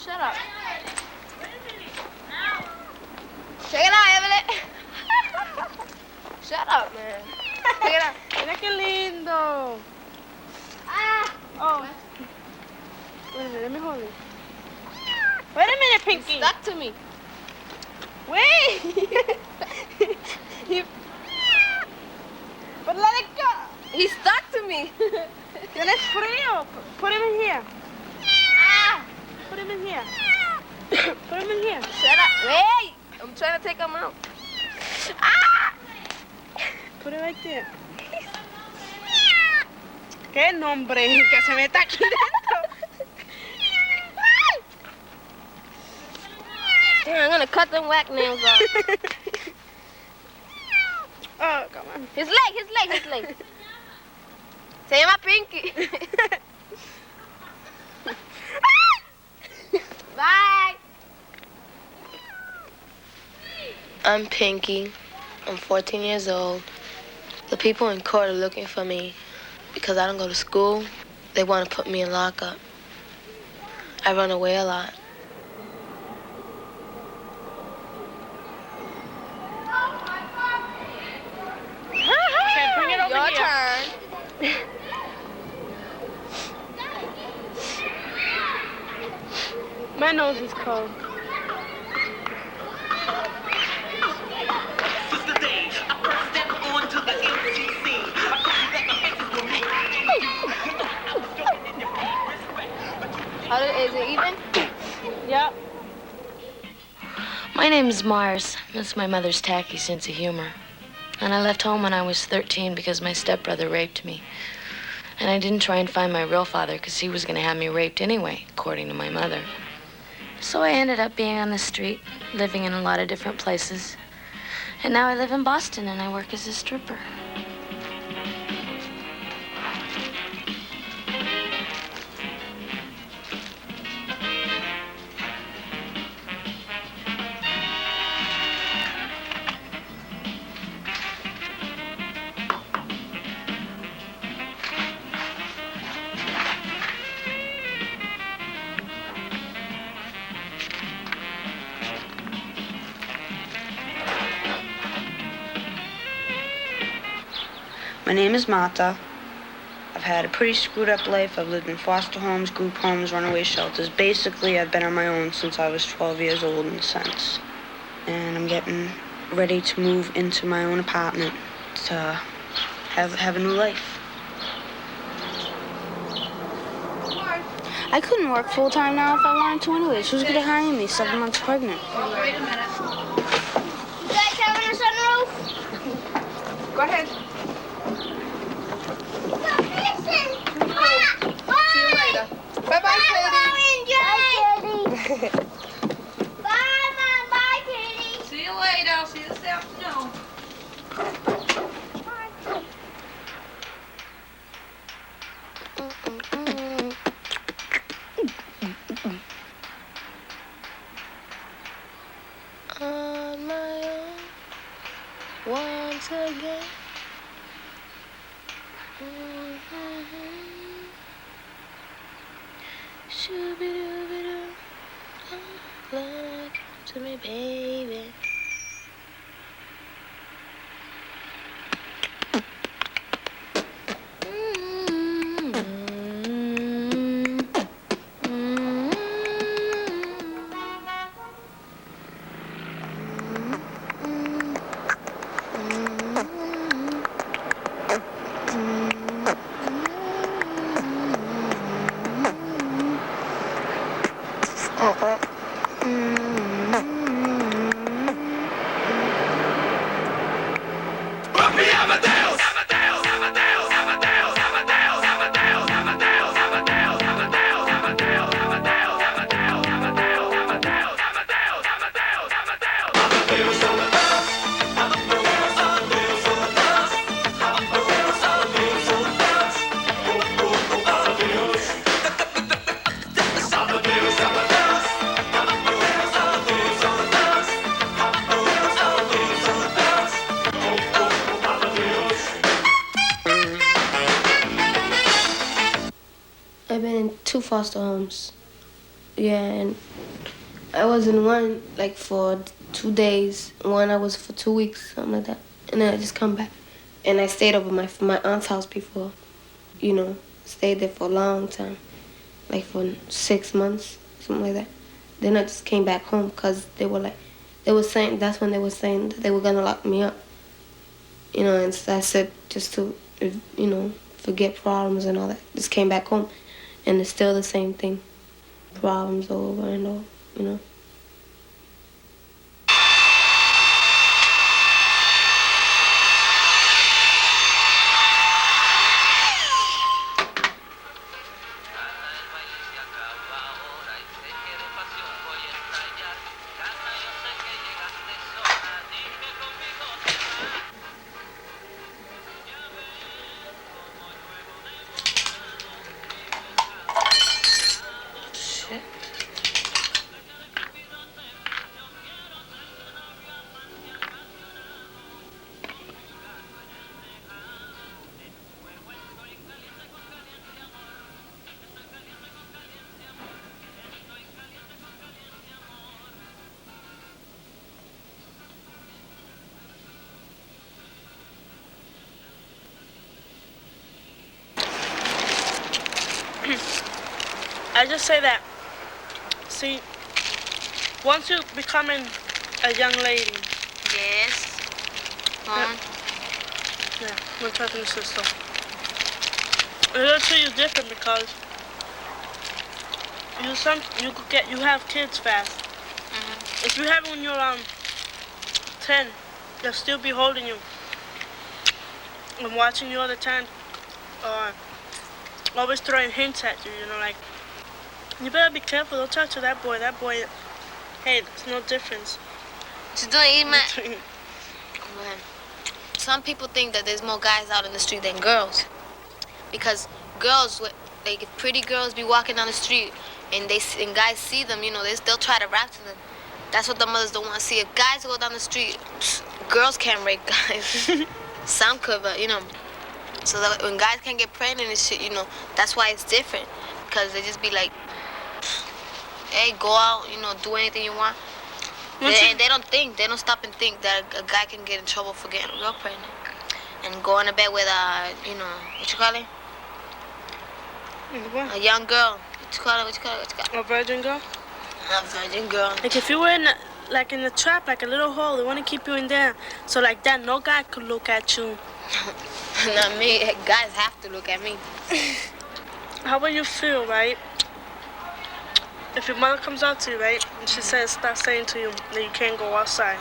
Shut up. Check it out, Evelyn. Shut up, man. Check it out. Mira qué lindo. Oh. Wait a minute, let me hold it. Wait a minute, Pinky. He's stuck to me. Wait. But let it go. He's stuck to me. Tienes frío. Put him in here. Put him in here. Put him in here. Shut up. Wait. I'm trying to take him out. Put it right there. ¿Qué nombre? Que se meta aquí dentro. Damn, I'm gonna cut them whack nails off. Oh, come on. His leg. Se llama Pinky. Bye. I'm Pinky. I'm 14 years old. The people in court are looking for me because I don't go to school. They want to put me in lockup. I run away a lot. Okay, bring it over Your here. turn. My nose is cold. Is it even? Yep. My name is Mars. That's my mother's tacky sense of humor. And I left home when I was 13 because my stepbrother raped me. And I didn't try and find my real father because he was going to have me raped anyway, according to my mother. So I ended up being on the street, living in a lot of different places. And now I live in Boston and I work as a stripper. My name is Marta. I've had a pretty screwed up life. I've lived in foster homes, group homes, runaway shelters. Basically, I've been on my own since I was 12 years old in a sense. And I'm getting ready to move into my own apartment to have a new life. I couldn't work full-time now if I wanted to anyways. Who's gonna hire me 7 months pregnant? Wait a minute. You guys having a sunroof? Go ahead. See you later. Bye-bye, Katie. Bye, Mom. Bye, Katie. See you later. I'll see you this afternoon. On my own, once again. Shoo-be-doo-be-doo. Look to me, baby. I've been in 2 foster homes. Yeah, and I was in one like for 2 days. One I was for 2 weeks, something like that. And then I just come back. And I stayed over my aunt's house before, stayed there for a long time, like for 6 months, something like that. Then I just came back home because they were saying, that's when they were saying that they were going to lock me up. And so I said just to, forget problems and all that. Just came back home and it's still the same thing. Problems over and over. I just say that, see, once you becoming a young lady. Yes. Yeah, we're talking to sister. It'll treat you different because you have kids fast. Mm-hmm. If you have when you're 10, they'll still be holding you and watching you all the time, or always throwing hints at you. Like, you better be careful. Don't talk to that boy. That boy, hey, there's no difference. Just don't eat my. Some people think that there's more guys out in the street than girls, because girls, like if pretty girls be walking down the street and guys see them, they'll try to rap to them. That's what the mothers don't want to see. If guys go down the street, girls can't rape guys. Some could, but so that when guys can't get pregnant and shit, that's why it's different, because they just be like, hey, go out, do anything you want. And they don't stop and think that a guy can get in trouble for getting a girl pregnant. And go on to bed with what you call it? What? A young girl. What you call it? A virgin girl? A virgin girl. Like if you were in the trap, like a little hole, they want to keep you in there. So like that, no guy could look at you. Not me. Guys have to look at me. How will you feel, right? If your mother comes out to you, right, and she start saying to you that you can't go outside.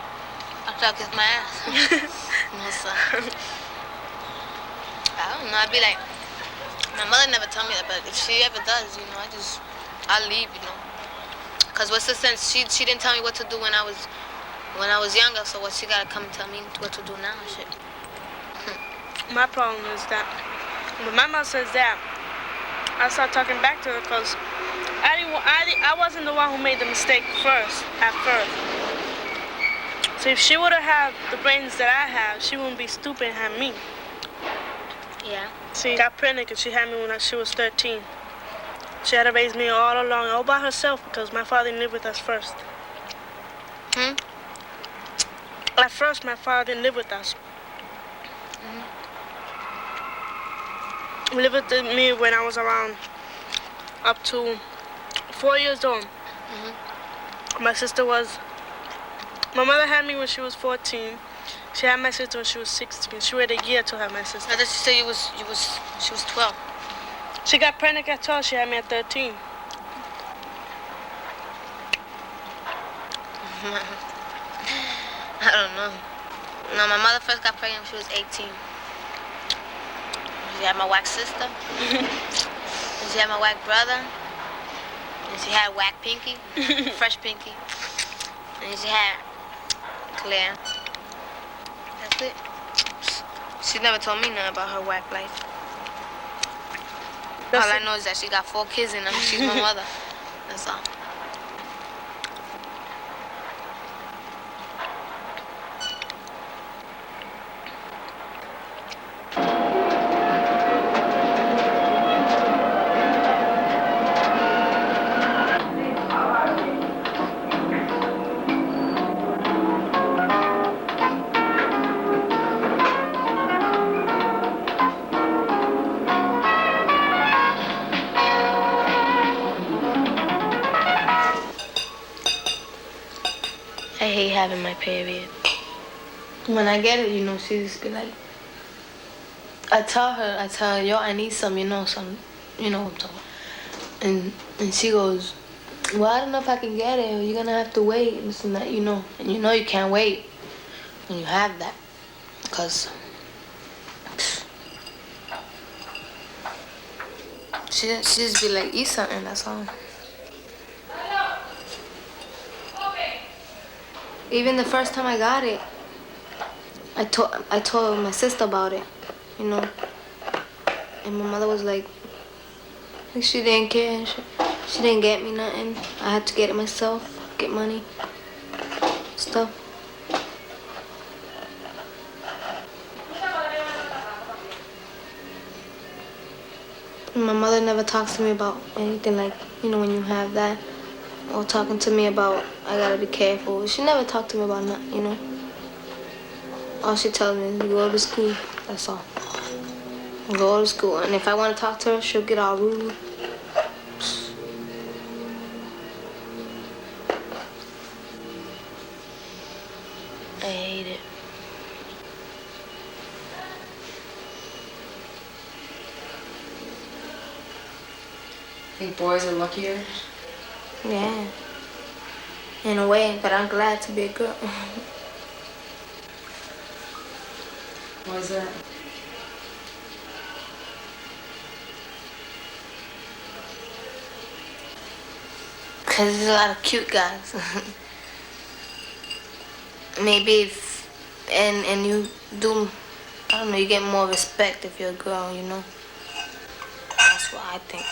I'll try to kiss my ass. No, son. I don't know. I'd be like, my mother never told me that, but if she ever does, I'll leave, Cause what's the sense? She didn't tell me what to do when I was younger, so what she gotta come and tell me what to do now and shit. My problem is that when my mom says that, I start talking back to her because I wasn't the one who made the mistake at first. So if she would have had the brains that I have, she wouldn't be stupid and have me. Yeah. She got pregnant because she had me when she was 13. She had to raise me all along, all by herself, because my father didn't live with us first. At first, my father didn't live with us. He lived with me when I was around up to 4 years old. My mother had me when she was 14. She had my sister when she was 16. She waited a year to have my sister. I thought you said she was 12. She got pregnant at 12. She had me at 13. I don't know. No, my mother first got pregnant when she was 18. She had my whack sister. And she had my whack brother. And she had whack Pinky, fresh Pinky. And she had Claire. That's it. She never told me nothing about her whack life. All I know is that she got 4 kids and she's my mother. That's all. hate having my period. When I get it, you know, she just be like, I tell her, yo, I need some, you know what I'm talking about. And she goes, well, I don't know if I can get it. You're gonna have to wait and this and that, you know. And you know you can't wait when you have that, cause she just be like, eat something, that's all. Even the first time I got it, I told my sister about it, you know. And my mother was like she didn't care. She didn't get me nothing. I had to get it myself, get money, stuff. And my mother never talks to me about anything like, you know, when you have that. Or talking to me about, I gotta be careful. She never talked to me about nothing, you know. All she tells me is, you go to school, that's all. Go to school. And if I want to talk to her, she'll get all rude. I hate it. Think boys are luckier? Yeah. In a way, but I'm glad to be a girl. Why is that? Because there's a lot of cute guys. Maybe if, and you do, I don't know, you get more respect if you're a girl, you know? That's what I think.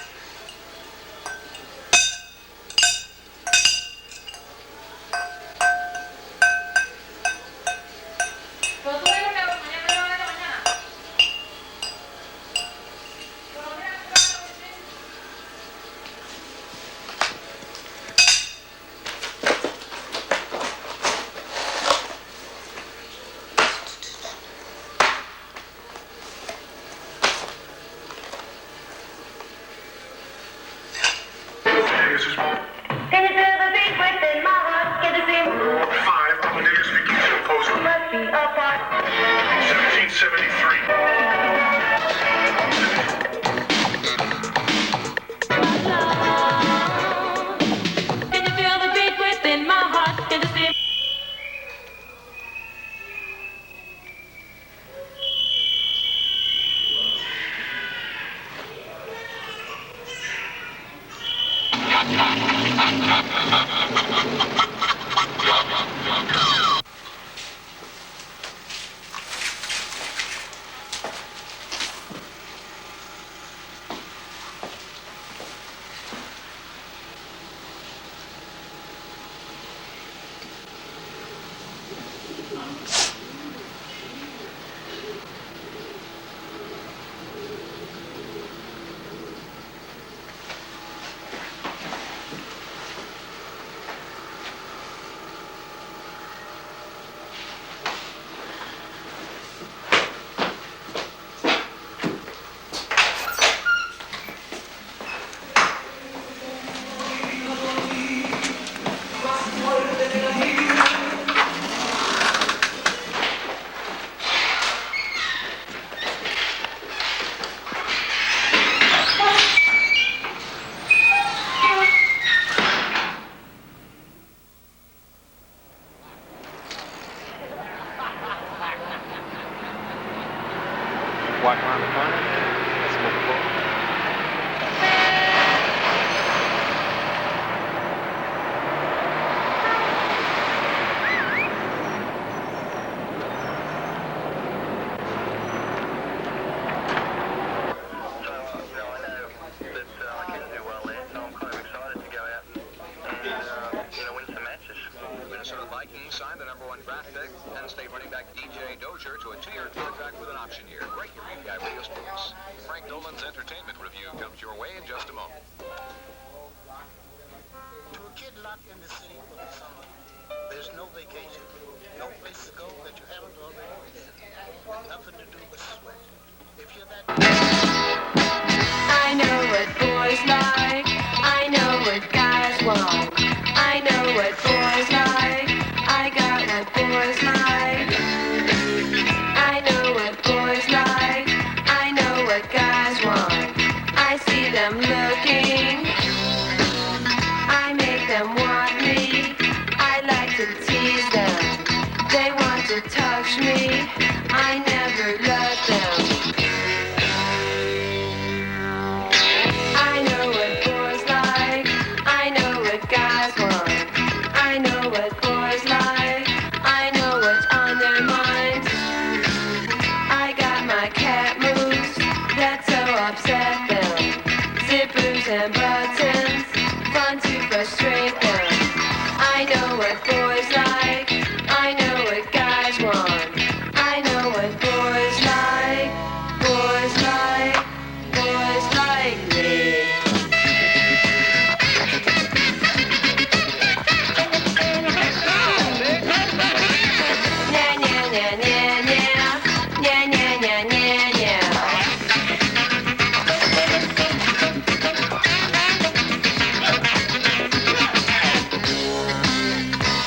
Walk around the corner. Let's move forward. Signed the #1 draft pick, Penn State running back DJ Dozier to a 2-year contract with an option year. Great to read guy Radio Sports. Frank Dolan's entertainment review comes your way in just a moment. To a kid locked in the city for the summer, there's no vacation, no place to go that you haven't already been, and nothing to do but sweat. If you're that... I know what boys like, I know what guys want, I know what boys like, I got my cat moves, that's so upset them. Zippers and buttons, fun to frustrate them. I know what boys like, I know what guys want. I know what boys like, boys like, boys like me. Nya, nya, nya, nya, nya. Nya, nya, nya, nya, nya.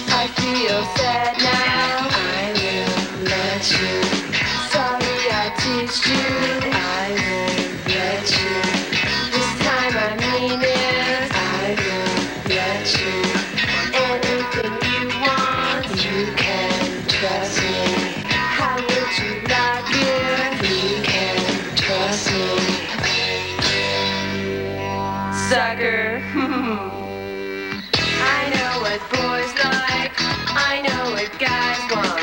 I feel sad now. I will let you. Sorry I teased you. I will let you. This time I mean it. I will let you. Anything you want, you can trust me. How would you like it? You can trust me. Sucker. I know what boys like. I know what guys want.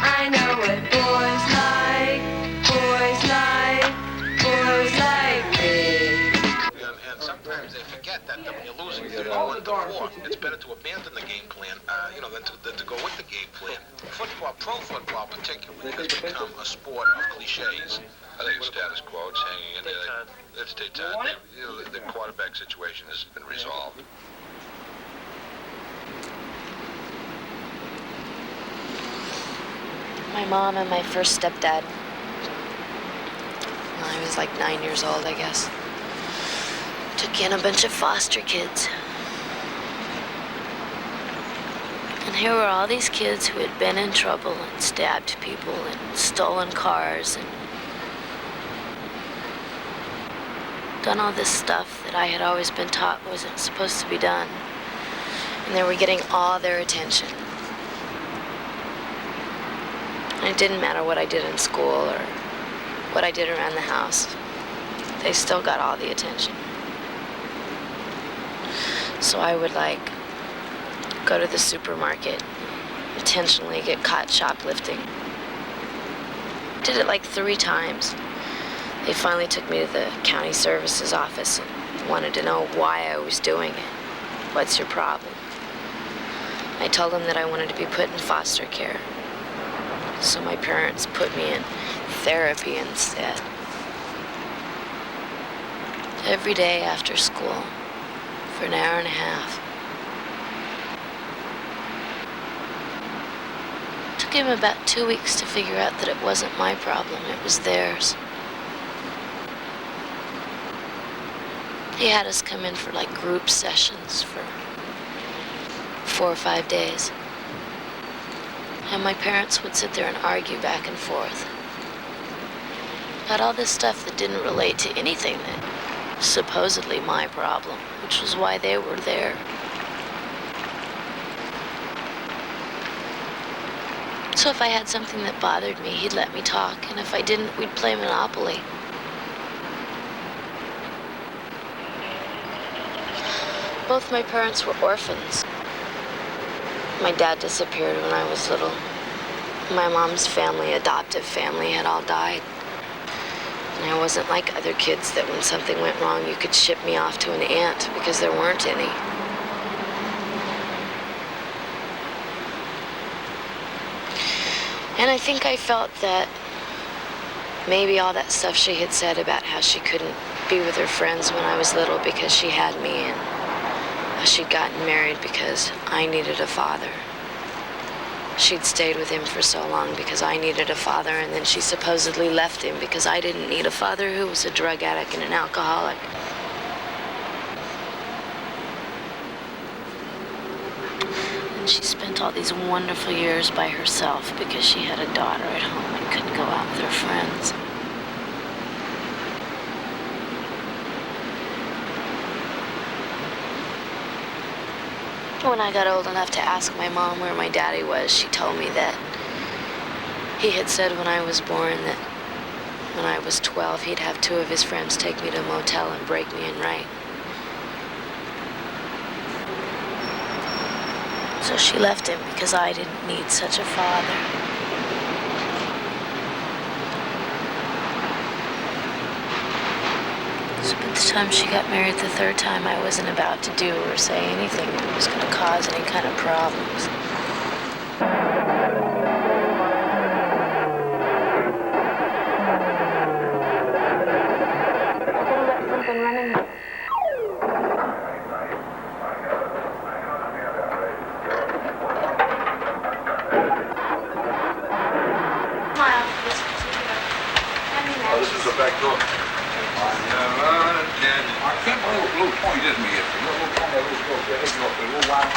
I know what boys like. Boys like. Boys like me. And sometimes they forget that when you're losing 31-4, it's better to abandon the game plan, than to go with the game plan. Football, pro football particularly, has become a sport of cliches. I think status quo is hanging in there. It's daytime. The quarterback situation has been resolved. My mom and my first stepdad. Well, I was like 9 years old, I guess. Took in a bunch of foster kids. And here were all these kids who had been in trouble and stabbed people and stolen cars and done all this stuff that I had always been taught wasn't supposed to be done. And they were getting all their attention. And it didn't matter what I did in school or what I did around the house. They still got all the attention. So I would go to the supermarket, intentionally get caught shoplifting. Did it 3 times. They finally took me to the county services office and wanted to know why I was doing it. What's your problem? I told them that I wanted to be put in foster care. So my parents put me in therapy instead. Every day after school for an hour and a half. It took him about 2 weeks to figure out that it wasn't my problem, it was theirs. He had us come in for group sessions for 4 or 5 days. And my parents would sit there and argue back and forth about all this stuff that didn't relate to anything that was supposedly my problem, which was why they were there. So if I had something that bothered me, he'd let me talk, and if I didn't, we'd play Monopoly. Both my parents were orphans. My dad disappeared when I was little. My mom's family, adoptive family, had all died. And I wasn't like other kids that when something went wrong, you could ship me off to an aunt because there weren't any. And I think I felt that maybe all that stuff she had said about how she couldn't be with her friends when I was little because she had me, and how she'd gotten married because I needed a father. She'd stayed with him for so long because I needed a father, and then she supposedly left him because I didn't need a father who was a drug addict and an alcoholic. And she spent all these wonderful years by herself because she had a daughter at home and couldn't go out with her friends. When I got old enough to ask my mom where my daddy was, she told me that he had said when I was born that when I was 12, he'd have 2 of his friends take me to a motel and break me in right. So she left him because I didn't need such a father. The time she got married the third time, I wasn't about to do or say anything that was going to cause any kind of problems. I could have let something run in there. Oh, this is the back door. I can't believe what little Tony did to me yesterday. Little Tony, that little girl, that girl, that little wild.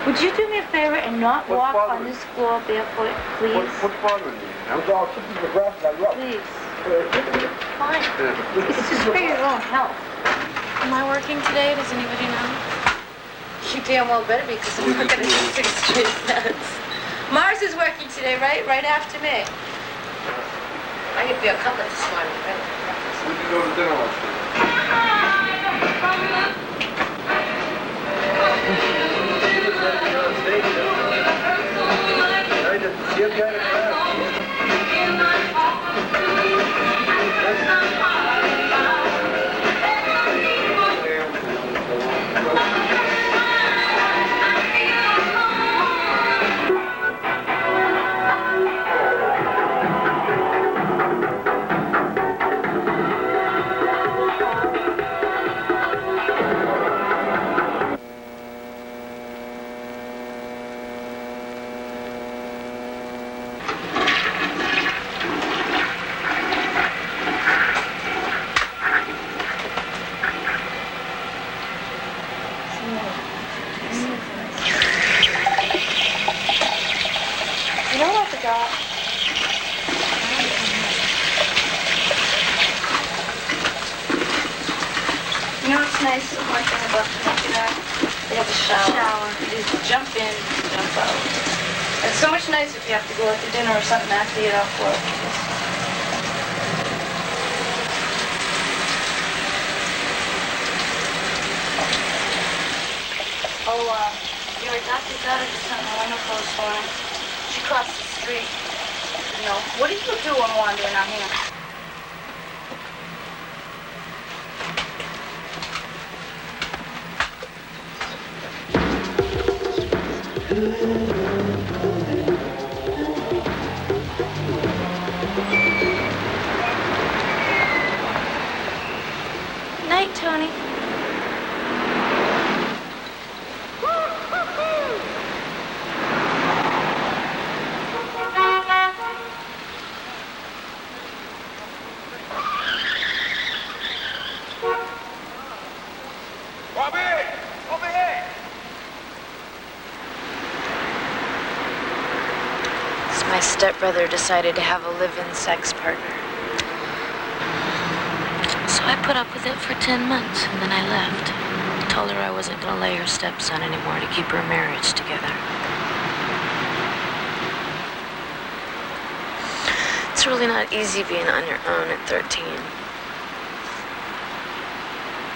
Would you do me a favor and not walk on this floor barefoot, please? What's bothering you? I was all sitting in the grass and I rough. Please. Fine. It's just for your own health. Am I working today? Does anybody know? You damn well better be, because I'm not going to do 6 straight cents. Mars is working today, right? Right after me. I get beer cutlet this morning, right? When did you go to dinner last night? You know what I forgot? You know what's nice? One thing about the Mackinac? They have a shower. You just jump in, jump out. It's so much nicer if you have to go out to dinner or something after you get off work. Your adopted daughter did something wonderful this morning. She crossed the street. You know, what do you do when wandering out here? Night, Tony. My stepbrother decided to have a live-in sex partner. So I put up with it for 10 months, and then I left. Told her I wasn't going to lay her stepson anymore to keep her marriage together. It's really not easy being on your own at 13.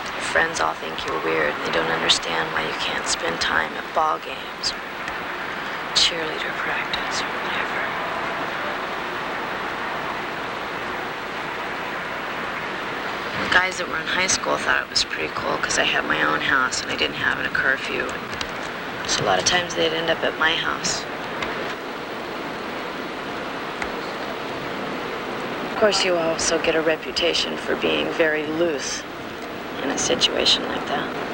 Your friends all think you're weird, and they don't understand why you can't spend time at ball games or cheerleader practice or whatever. The guys that were in high school thought it was pretty cool because I had my own house and I didn't have a curfew. So a lot of times they'd end up at my house. Of course, you also get a reputation for being very loose in a situation like that.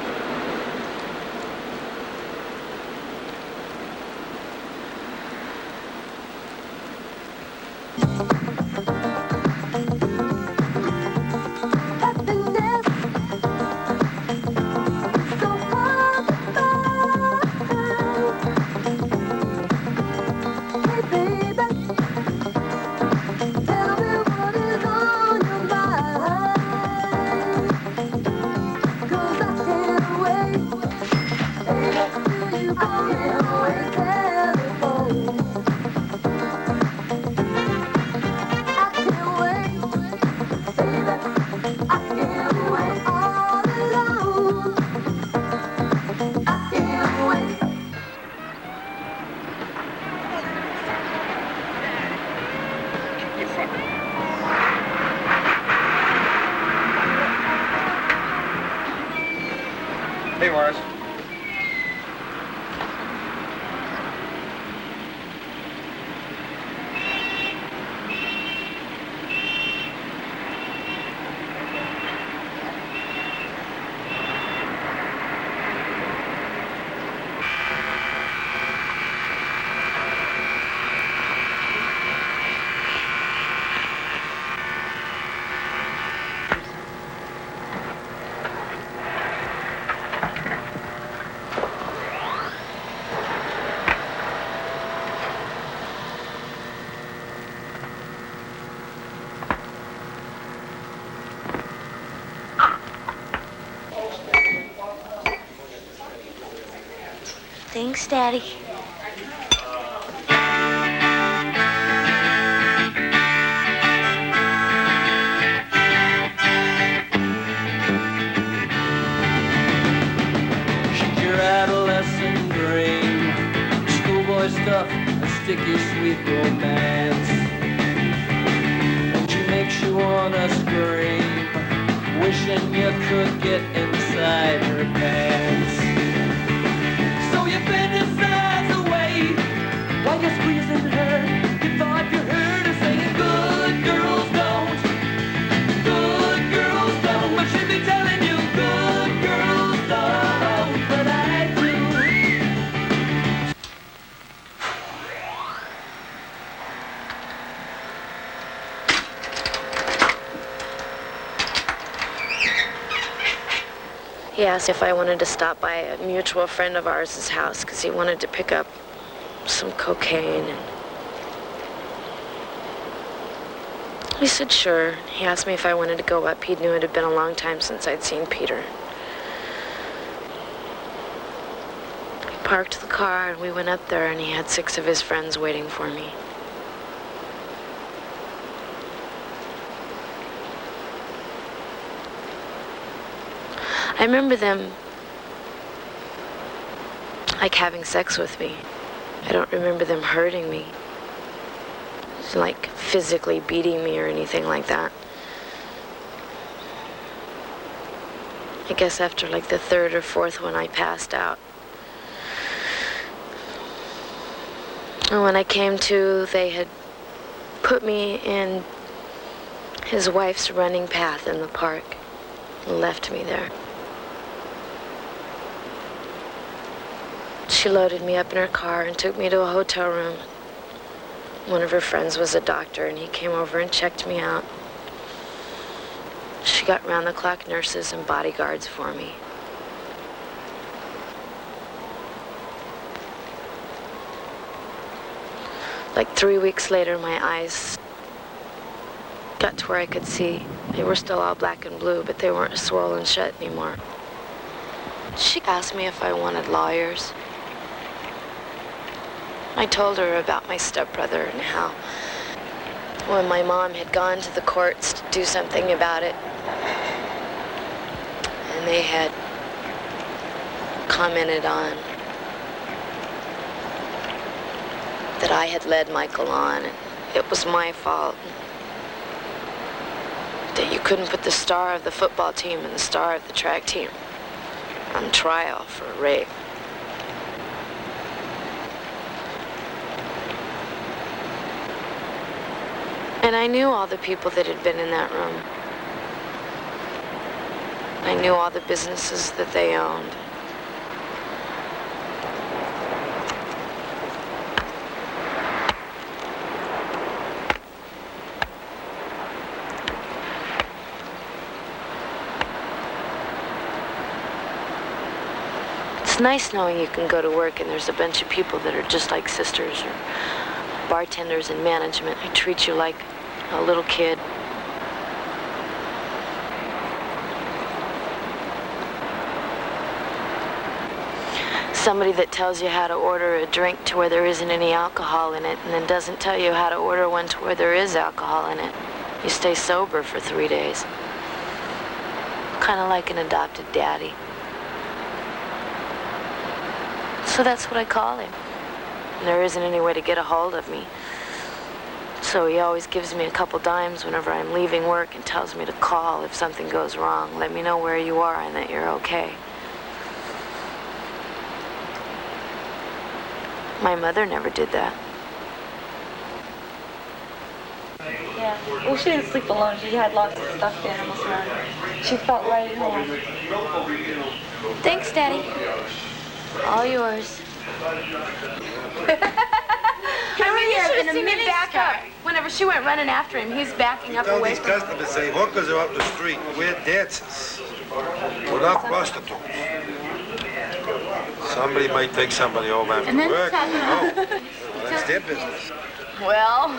Cause I can't Thanks, Daddy. Shake your adolescent brain. Schoolboy stuff, a sticky sweet romance. And she makes you wanna scream, wishing you could get inside her pants. So you bend your sides away while you're squeezing her. You thought you heard her saying, good girls don't, good girls don't. But she'd be telling you, good girls don't, but I do. He asked if I wanted to stop by a mutual friend of ours' house because he wanted to pick up some cocaine. And he said sure. He asked me if I wanted to go up. He knew it had been a long time since I'd seen Peter. He parked the car and we went up there, and he had 6 of his friends waiting for me. I remember them like having sex with me. I don't remember them hurting me, like physically beating me or anything like that. I guess after like the 3rd or 4th one, I passed out. And when I came to, they had put me in his wife's running path in the park and left me there. She loaded me up in her car and took me to a hotel room. One of her friends was a doctor, and he came over and checked me out. She got round-the-clock nurses and bodyguards for me. Like 3 weeks later, my eyes got to where I could see. They were still all black and blue, but they weren't swollen shut anymore. She asked me if I wanted lawyers. I told her about my stepbrother and how when my mom had gone to the courts to do something about it, and they had commented on that I had led Michael on, and it was my fault. That you couldn't put the star of the football team and the star of the track team on trial for rape. And I knew all the people that had been in that room. I knew all the businesses that they owned. It's nice knowing you can go to work and there's a bunch of people that are just like sisters, or bartenders in management who treat you like a little kid. Somebody that tells you how to order a drink to where there isn't any alcohol in it, and then doesn't tell you how to order one to where there is alcohol in it. You stay sober for 3 days. Kind of like an adopted daddy. So that's what I call him. And there isn't any way to get a hold of me. So he always gives me a couple dimes whenever I'm leaving work and tells me to call if something goes wrong. Let me know where you are and that you're okay. My mother never did that. Yeah. Well, she didn't sleep alone. She had lots of stuffed animals around her. She felt right at home. Thanks, Daddy. All yours. Should have seen him back up. Whenever she went running after him, he's backing up All away these from her. customers say hookers are up the street. We're dancers. We're not prostitutes. Somebody might take somebody home after And then work. talking Well, about- that's their business. Well.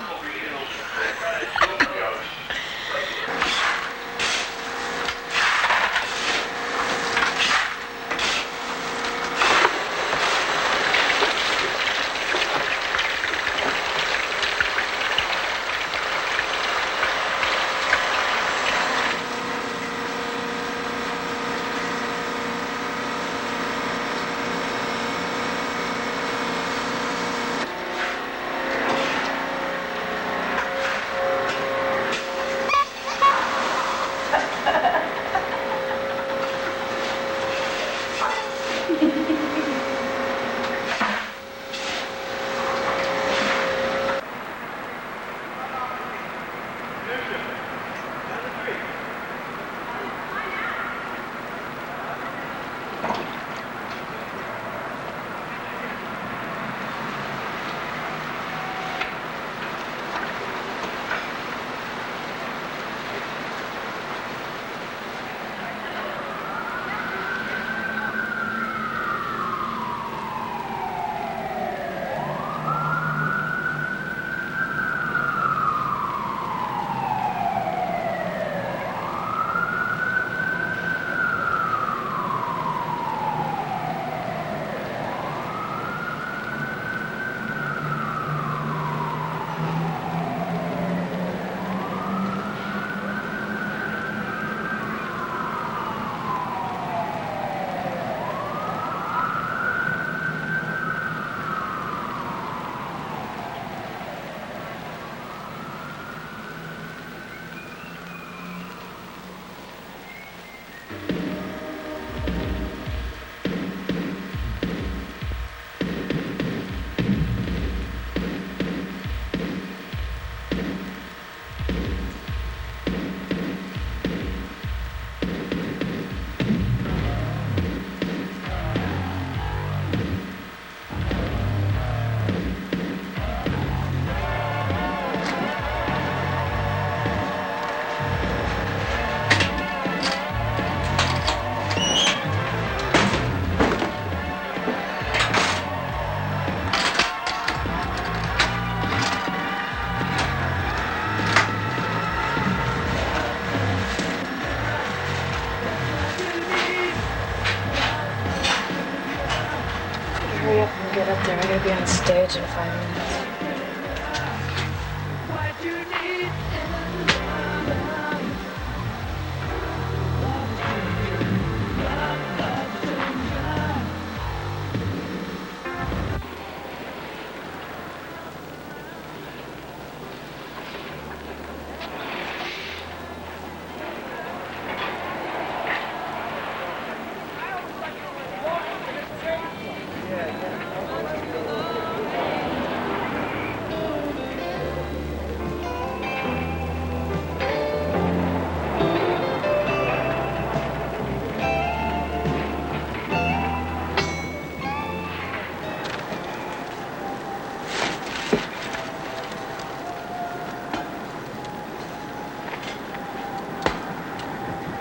Hurry up and get up there. I gotta be on stage in 5 minutes.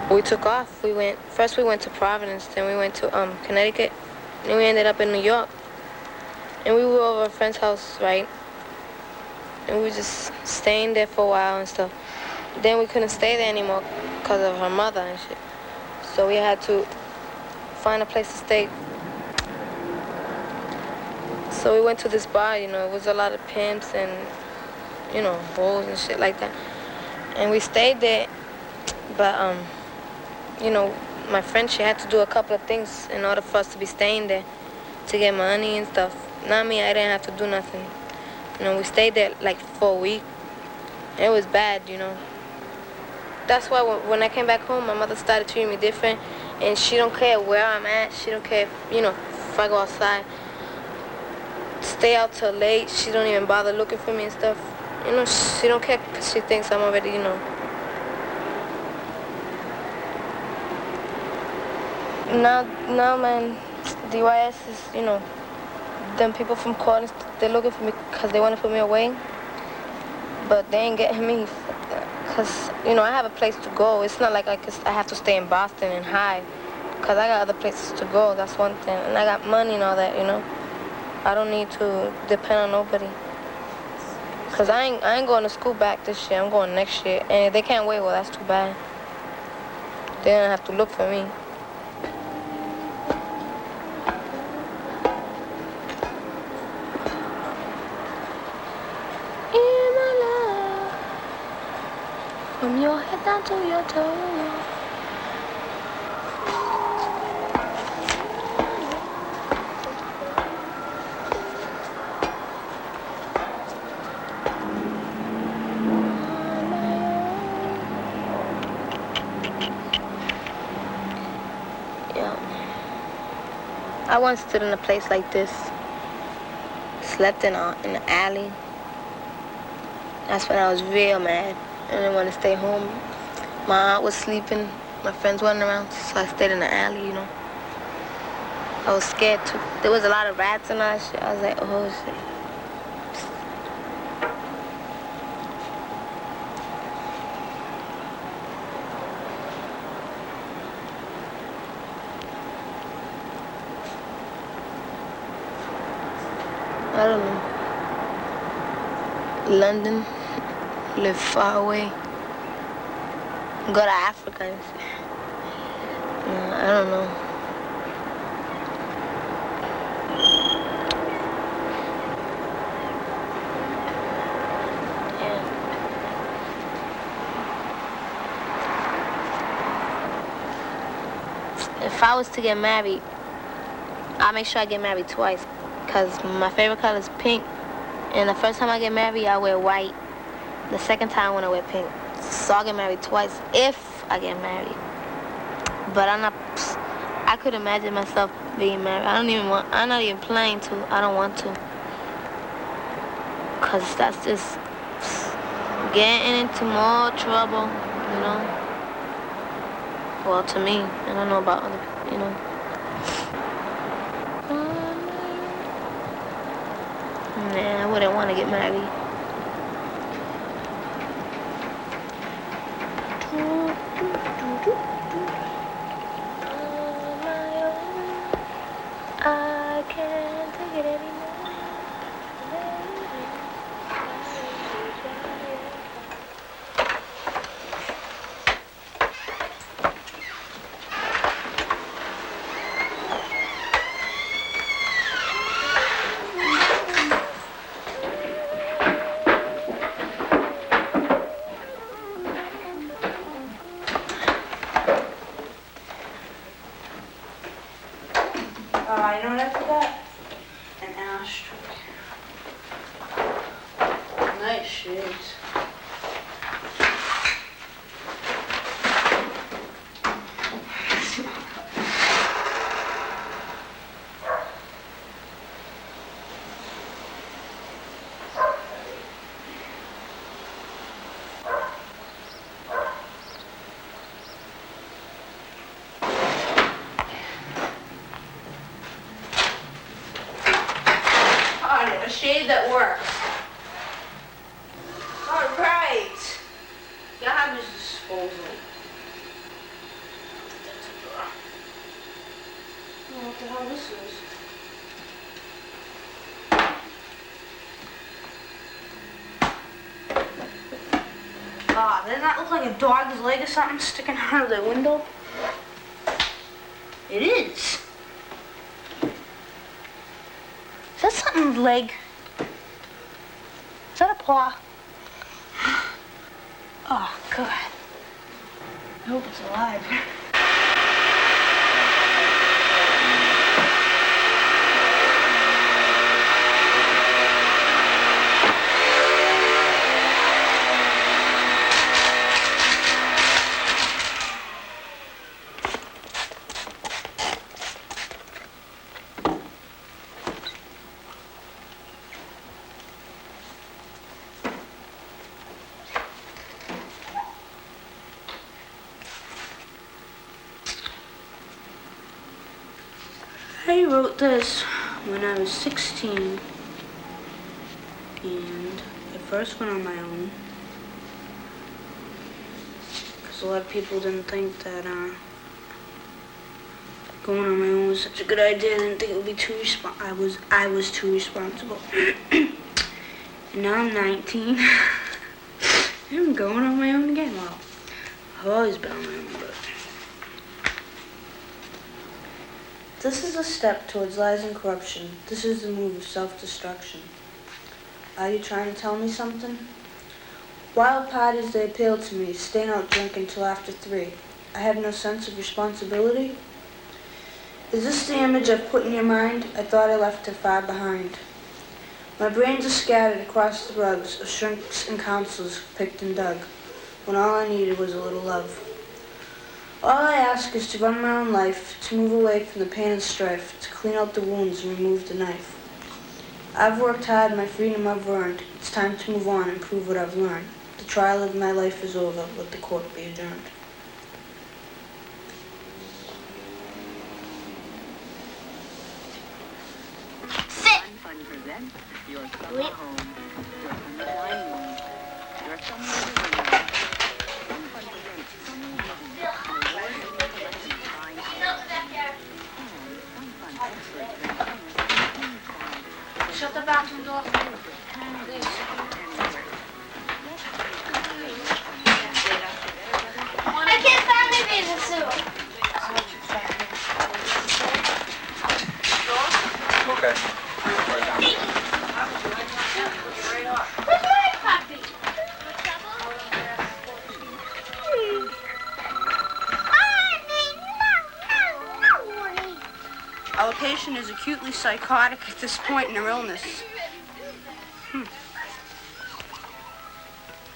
We took off. First we went to Providence, then we went to Connecticut, and we ended up in New York. And we were over a friend's house, right? And we were just staying there for a while and stuff. Then we couldn't stay there anymore because of her mother and shit. So we had to find a place to stay. So we went to this bar, you know, it was a lot of pimps and, you know, hoes and shit like that. And we stayed there, but, you know, my friend, she had to do a couple of things in order for us to be staying there, to get money and stuff. Not me, I didn't have to do nothing. You know, we stayed there like for a week. It was bad, you know. That's why when I came back home, my mother started treating me different, and she don't care where I'm at. She don't care, you know, if I go outside, stay out till late. She don't even bother looking for me and stuff. You know, she don't care because she thinks I'm already, you know. Now, man, DYS is, you know, them people from Cornish, they're looking for me because they want to put me away. But they ain't getting me because, you know, I have a place to go. It's not like I have to stay in Boston and hide because I got other places to go. That's one thing. And I got money and all that, you know. I don't need to depend on nobody. Because I ain't going to school back this year. I'm going next year. And if they can't wait, well, that's too bad. They don't have to look for me. From your head down to your toe. Yeah. I once stood in a place like this, slept in an alley. That's when I was real mad. I didn't want to stay home. My aunt was sleeping. My friends wasn't around, so I stayed in the alley, you know. I was scared too. There was a lot of rats and all that shit. I was like, oh shit. I don't know. London. Live far away. Go to Africa and shit. I don't know. Yeah. If I was to get married, I'll make sure I get married twice. Because my favorite color is pink. And the first time I get married, I wear white. The second time I want to wear pink. So I'll get married twice if I get married. But I could imagine myself being married. I'm not even planning to. I don't want to. Because that's just getting into more trouble, you know. Well, to me. I don't know about other people, you know. Nah, I wouldn't want to get married. I can't take it anymore. ashtray. Nice shades. A shade that works. All right. Garbage disposal. I don't know what the hell this is. Ah, doesn't that look like a dog's leg or something sticking out of the window? It is. Is that something's leg? Is that a paw? Oh, God. I hope it's alive. I wrote this when I was 16, and I first went on my own, because a lot of people didn't think that going on my own was such a good idea. I didn't think it would be too I was too responsible. And now I'm 19, and I'm going on my own again. Well, I've always been on my own, but this is a step towards lies and corruption. This is the move of self-destruction. Are you trying to tell me something? Wild parties, they appeal to me, staying out drinking till after 3. I have no sense of responsibility? Is this the image I've put in your mind? I thought I left it far behind. My brains are scattered across the rugs of shrinks and counsels picked and dug, when all I needed was a little love. All I ask is to run my own life, to move away from the pain and strife, to clean out the wounds and remove the knife. I've worked hard, my freedom I've earned. It's time to move on and prove what I've learned. The trial of my life is over. Let the court be adjourned. Sit! Wait. Shut the bathroom door. I can't find my bathing suit. Okay. Where's my puppy? Our patient is acutely psychotic at this point in her illness.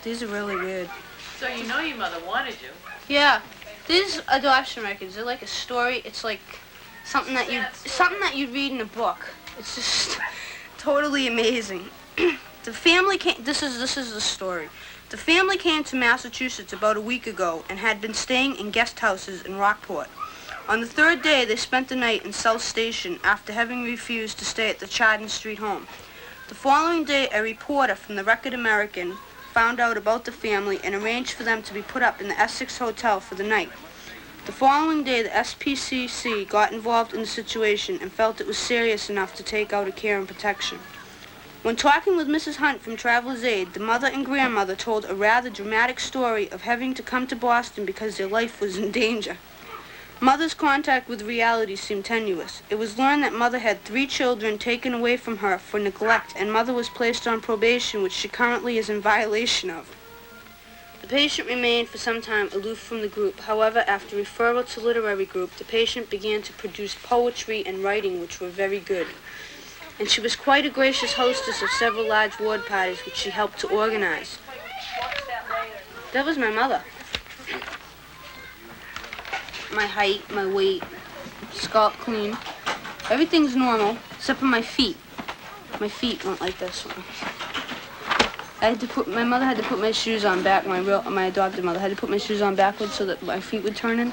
These are really weird. So you know your mother wanted you. Yeah, these adoption records, they're like a story. It's like something that you'd read in a book. It's just totally amazing. The family came, this is the story. The family came to Massachusetts about a week ago and had been staying in guest houses in Rockport. On the 3rd day, they spent the night in South Station after having refused to stay at the Chardon Street home. The following day, a reporter from the Record American found out about the family and arranged for them to be put up in the Essex Hotel for the night. The following day, the SPCC got involved in the situation and felt it was serious enough to take out a care and protection. When talking with Mrs. Hunt from Traveler's Aid, the mother and grandmother told a rather dramatic story of having to come to Boston because their life was in danger. Mother's contact with reality seemed tenuous. It was learned that Mother had 3 children taken away from her for neglect, and Mother was placed on probation, which she currently is in violation of. The patient remained for some time aloof from the group. However, after referral to literary group, the patient began to produce poetry and writing, which were very good. and she was quite a gracious hostess of several large ward parties which she helped to organize. That was my mother. My height, my weight, scalp clean. Everything's normal, except for my feet. My feet weren't like this one. My mother had to put my shoes on back, my adopted mother had to put my shoes on backwards so that my feet would turn in.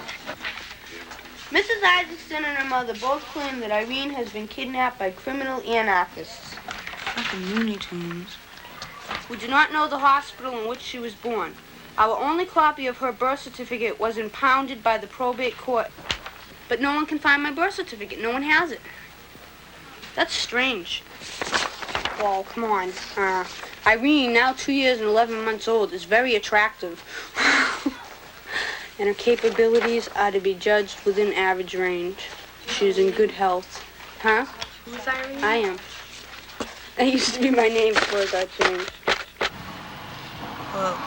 Mrs. Isaacson and her mother both claim that Irene has been kidnapped by criminal anarchists. Fucking Looney Tunes. We do not know the hospital in which she was born. Our only copy of her birth certificate was impounded by the probate court. But no one can find my birth certificate. No one has it. That's strange. Well, come on. Irene, now 2 years and 11 months old, is very attractive. And her capabilities are to be judged within average range. She's in good health. Huh? Who's Irene? I am. That used to be my name before it got changed. Well,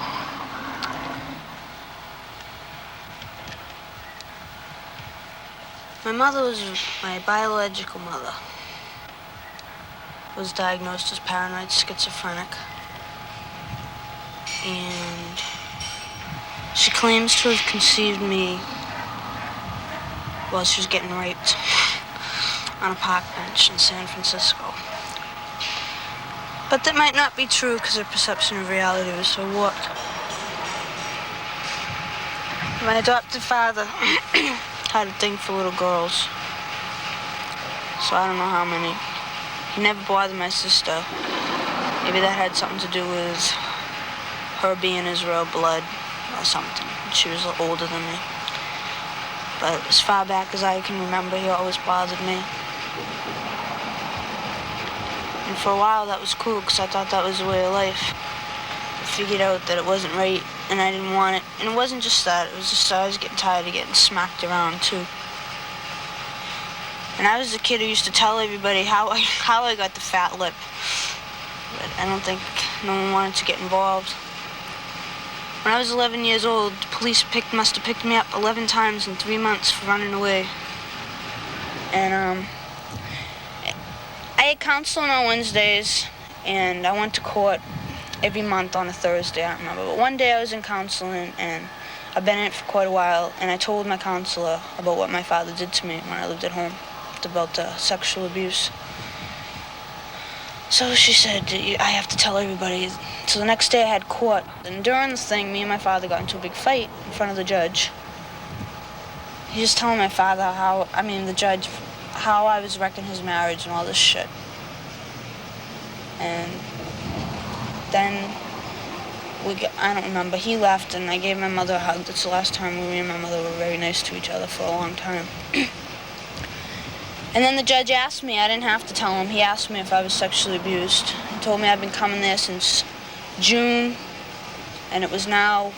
my mother was my biological mother. Was diagnosed as paranoid schizophrenic. And she claims to have conceived me while she was getting raped on a park bench in San Francisco. But that might not be true because her perception of reality was so warped. My adopted father had a thing for little girls. So I don't know how many. He never bothered my sister. Maybe that had something to do with her being Israel blood or something. She was a little older than me. But as far back as I can remember, he always bothered me. And for a while that was cool because I thought that was the way of life. I figured out that it wasn't right and I didn't want it. And it wasn't just that, it was just I was getting tired of getting smacked around too. And I was the kid who used to tell everybody how I got the fat lip. But I don't think no one wanted to get involved. When I was 11 years old, the police must have picked me up 11 times in 3 months for running away. And I had counseling on Wednesdays, and I went to court every month on a Thursday, I don't remember. But one day I was in counseling, and I've been in it for quite a while, and I told my counselor about what my father did to me when I lived at home, about the sexual abuse. So she said, I have to tell everybody. So the next day I had court, and during the thing, me and my father got into a big fight in front of the judge. He was telling my father the judge, how I was wrecking his marriage and all this shit. And then I don't remember, he left and I gave my mother a hug. That's the last time me and my mother were very nice to each other for a long time. And then the judge asked me, I didn't have to tell him, he asked me if I was sexually abused. He told me I'd been coming there since June, and it was now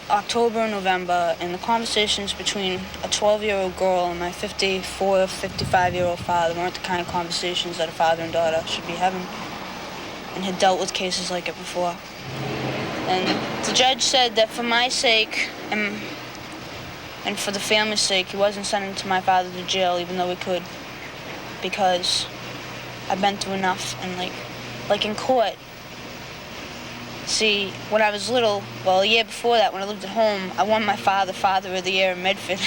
October and November, and the conversations between a 12-year-old girl and my 54, 55-year-old father weren't the kind of conversations that a father and daughter should be having, and had dealt with cases like it before. And the judge said that for my sake and for the family's sake, he wasn't sending my father to jail, even though he could, because I've been through enough. And like in court, see, when I was little, well, a year before that, when I lived at home, I won my Father of the Year in Medford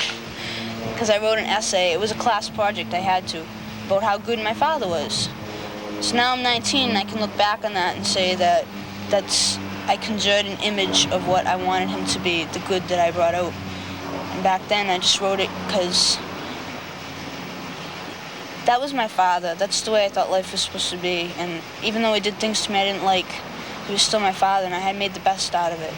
because I wrote an essay. It was a class project I had to, about how good my father was. So now I'm 19 and I can look back on that and say that I conjured an image of what I wanted him to be, the good that I brought out. And back then I just wrote it because that was my father. That's the way I thought life was supposed to be. And even though he did things to me I didn't like, he was still my father, and I had made the best out of it.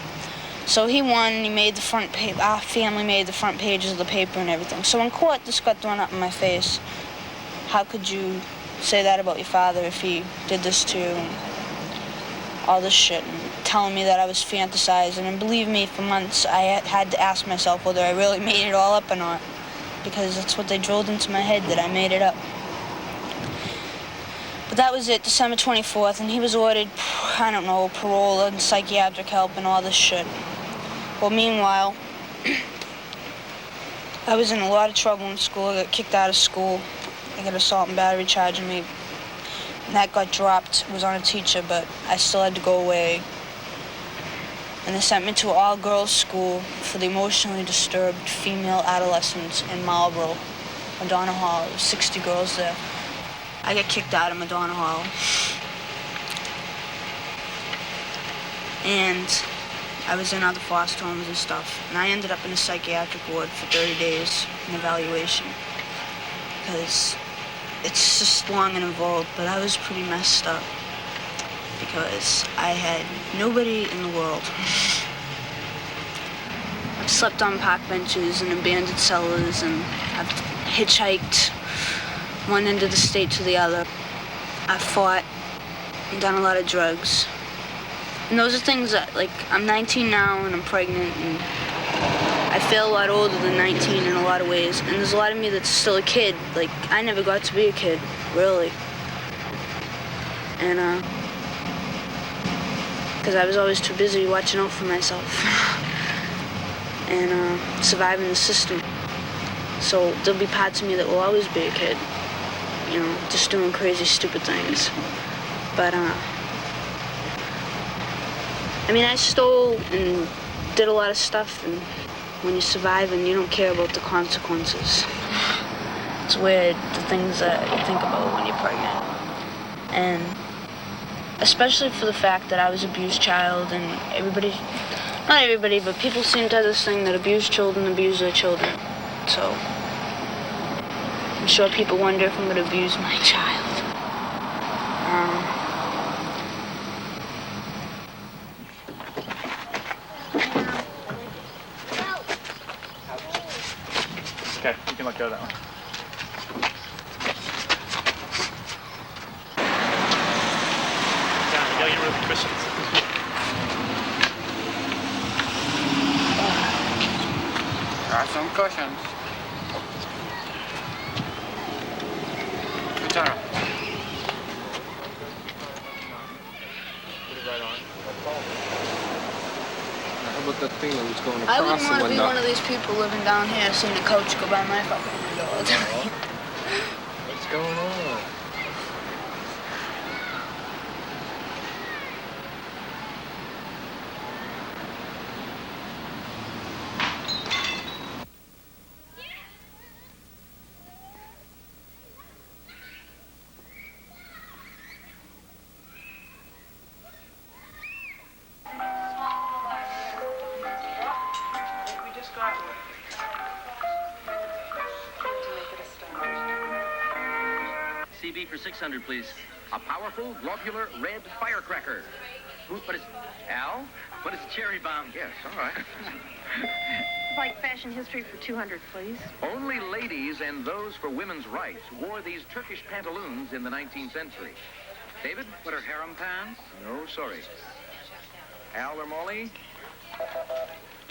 So he won, and he made the front page. Our family made the front pages of the paper and everything. So in court, this got thrown up in my face. How could you say that about your father if he did this to you? And all this shit, and telling me that I was fantasizing. And believe me, for months I had to ask myself whether I really made it all up or not, because that's what they drilled into my head, that I made it up. But that was it, December 24th, and he was ordered, I don't know, parole and psychiatric help and all this shit. Well, meanwhile, I was in a lot of trouble in school. I got kicked out of school. I got assault and battery charging me. that got dropped. It was on a teacher, but I still had to go away. And they sent me to an all-girls school for the emotionally disturbed female adolescents in Marlboro, Madonna Hall. There were 60 girls there. I got kicked out of Madonna Hall. And I was in other foster homes and stuff. And I ended up in a psychiatric ward for 30 days in evaluation. Because it's just long and involved, but I was pretty messed up. Because I had nobody in the world. I've slept on park benches and abandoned cellars, and I've hitchhiked one end of the state to the other. I've fought and done a lot of drugs. And those are things that, like, I'm 19 now and I'm pregnant, and I feel a lot older than 19 in a lot of ways. And there's a lot of me that's still a kid. Like, I never got to be a kid, really. And, because I was always too busy watching out for myself and surviving the system. So there'll be parts of me that will always be a kid, you know, just doing crazy, stupid things. But, I mean, I stole and did a lot of stuff, and when you survive and you don't care about the consequences, it's weird, the things that you think about when you're pregnant. And especially for the fact that I was an abused child, and everybody, not everybody, but people seem to have this thing that abused children abuse their children. So I'm sure people wonder if I'm going to abuse my child. Okay, you can let go of that one. Yeah, you really cushions. Got some cushions. Guitar. Put it right on. How about that thing that was going across? I wouldn't want to be one of these people living down here seeing a coach go by my fucking window all the time. What's going on? CB for 600, please. A powerful, globular, red firecracker. What is... Al? What is cherry bomb? Yes, all right. I'd like fashion history for 200, please. Only ladies and those for women's rights wore these Turkish pantaloons in the 19th century. David, what are harem pants? No, sorry. Al or Molly?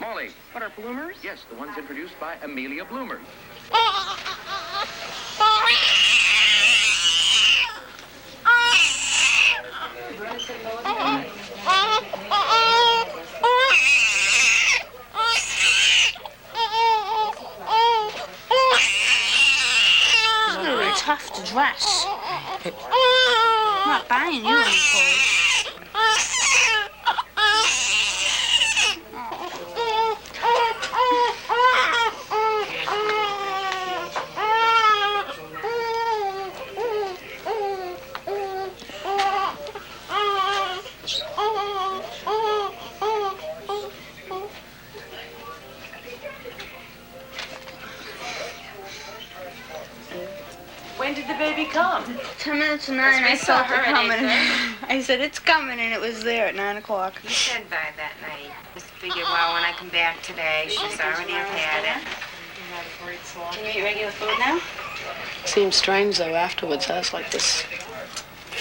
Molly. What are bloomers? Yes, the ones introduced by Amelia Bloomer. It's really tough to dress. I'm not buying you any clothes. When did the baby come? 10 minutes to 9, I saw felt her it at coming. 8:30. I said, it's coming, and it was there at 9 o'clock. You said by that night. Just figured, well, when I come back today, she's already had it. Can you eat regular food now? Seems strange, though, afterwards. I was like this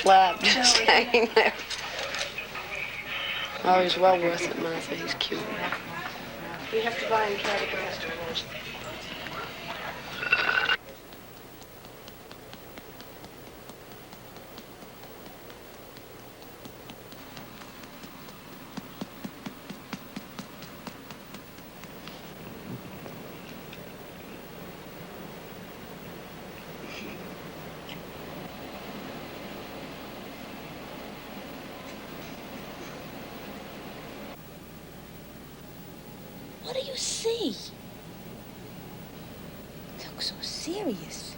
flab just hanging there. Oh, he's well worth it, Martha. He's cute. We have to buy him candy first. What do you see? You look so serious.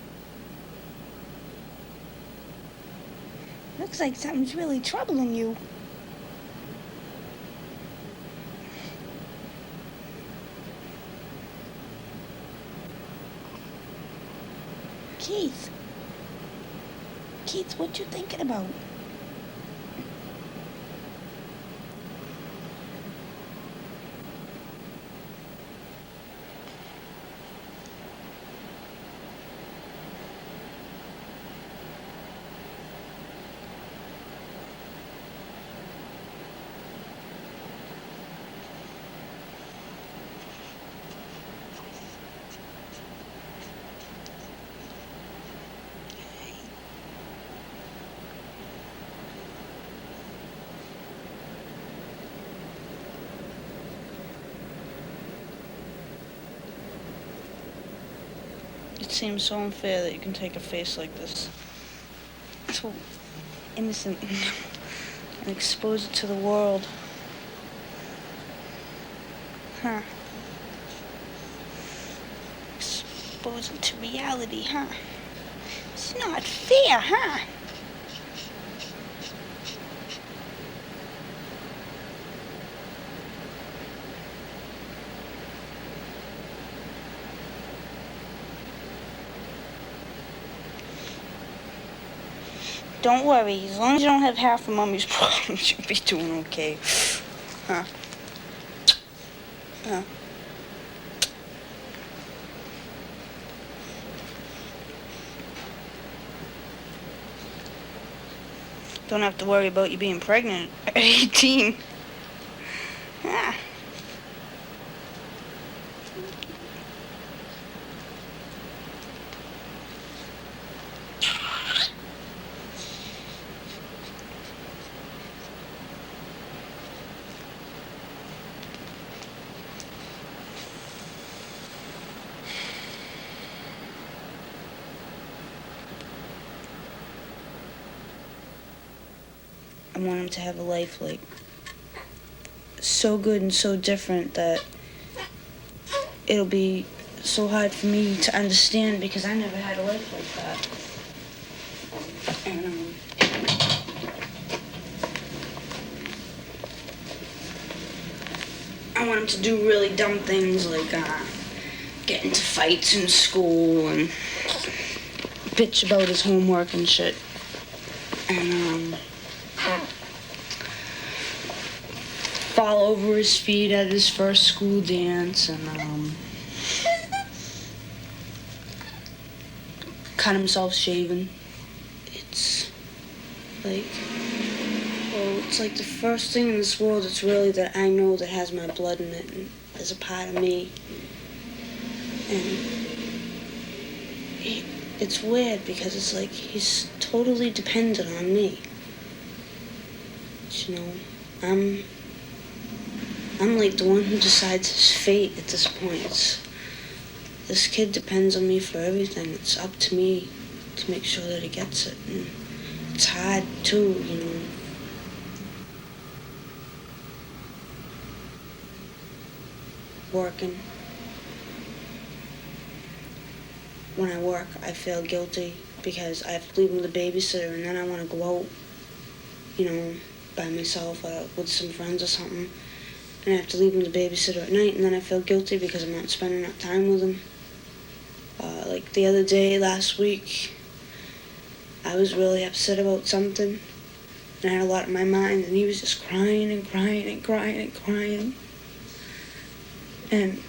Looks like something's really troubling you. Keith. Keith, what you thinking about? It seems so unfair that you can take a face like this, so innocent, and expose it to the world. Huh. Expose it to reality, huh? It's not fair, huh? Don't worry, as long as you don't have half of Mommy's problems, you'll be doing okay. Huh? Huh? Don't have to worry about you being pregnant at 18. Yeah. I want him to have a life like so good and so different that it'll be so hard for me to understand because I never had a life like that. And I want him to do really dumb things like get into fights in school and bitch about his homework and shit. And fall over his feet at his first school dance and cut himself shaving. It's like, well, it's like the first thing in this world that's really that I know that has my blood in it and is a part of me. And it's weird because it's like he's totally dependent on me. But, you know, I'm like the one who decides his fate at this point. This kid depends on me for everything. It's up to me to make sure that he gets it. And it's hard too, you know. Working. When I work, I feel guilty because I have to leave with the babysitter and then I want to go out, you know, by myself with some friends or something. And I have to leave him the babysitter at night, and then I feel guilty because I'm not spending enough time with him. Like the other day, last week, I was really upset about something, and I had a lot on my mind, and he was just crying and crying and crying and crying. And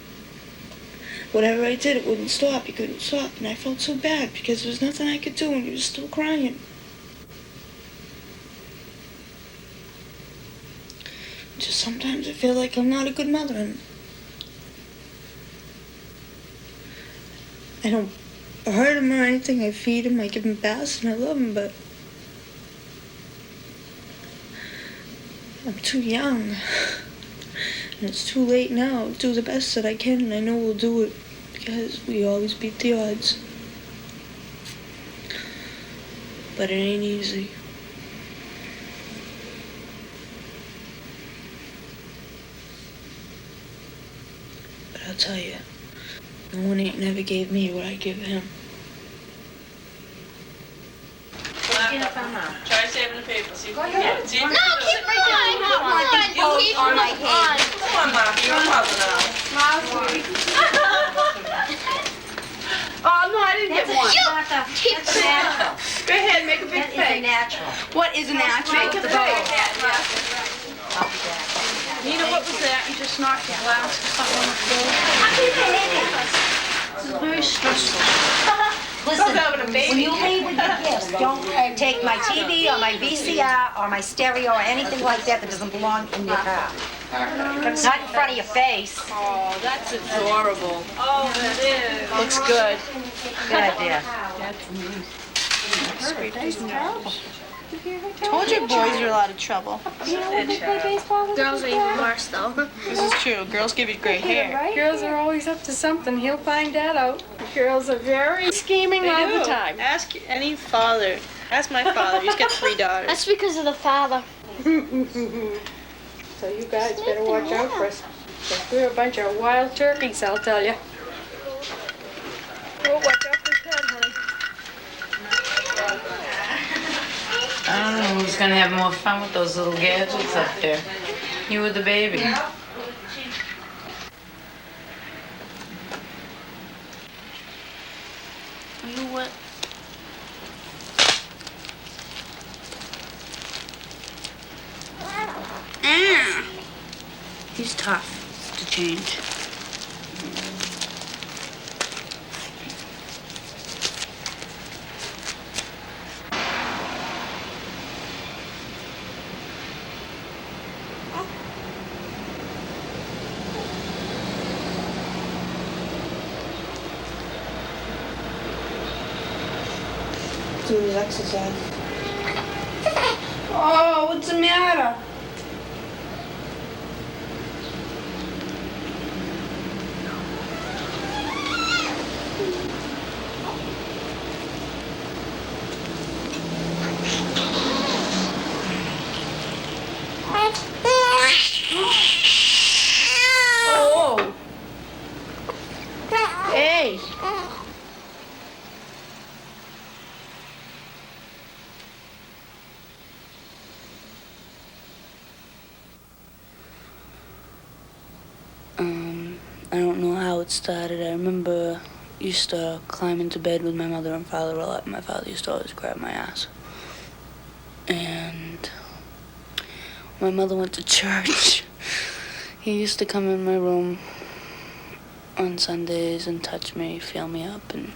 whatever I did, it wouldn't stop. He couldn't stop, and I felt so bad because there was nothing I could do, and he was still crying. Just sometimes I feel like I'm not a good mother, and I don't hurt him or anything. I feed him, I give him baths, and I love him, but I'm too young. And it's too late now. I'll do the best that I can, and I know we'll do it because we always beat the odds. But it ain't easy. tell you, no one ain't never gave me what I give him. Try saving the paper. See if you can get it. See if No, you can do keep it. it on. Come on, keep it on my head. Come on, Mark. You're a mother now. Oh, no, I didn't get one. Keep it on. Go ahead, make a big face. What is a natural? Make a face. Nina, what was that? You just knocked the glass or something on the floor? This is very stressful. Listen, when you leave with your gifts, don't take my TV or my VCR or my stereo or anything like that that doesn't belong in your car. Not in front of your face. Oh, that's adorable. Oh, that is. Looks good. Good idea. Told you boys are a lot of trouble. Girls are even worse, though. This is true. Girls give you great hair. Girls are always up to something. He'll find that out. Girls are very scheming all the time. Ask any father. Ask my father. He's got 3 daughters. That's because of the father. So you guys better watch out for us. We're a bunch of wild turkeys, I'll tell you. Oh, watch out for his head, honey. I don't know who's gonna have more fun with those little gadgets up there. You or the baby. Are you what? He's tough to change. Do his exercise. Oh, what's the matter? Oh. Hey. I don't know how it started. I remember I used to climb into bed with my mother and father a lot. My father used to always grab my ass. And my mother went to church. He used to come in my room on Sundays and touch me, feel me up, and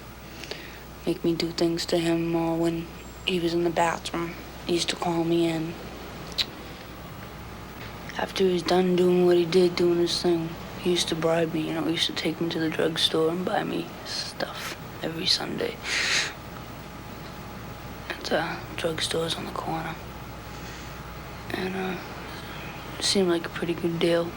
make me do things to him. Or when he was in the bathroom, he used to call me in. After he was done doing what he did, doing his thing, he used to bribe me, he used to take me to the drugstore and buy me stuff every Sunday at the drugstores on the corner. And it seemed like a pretty good deal.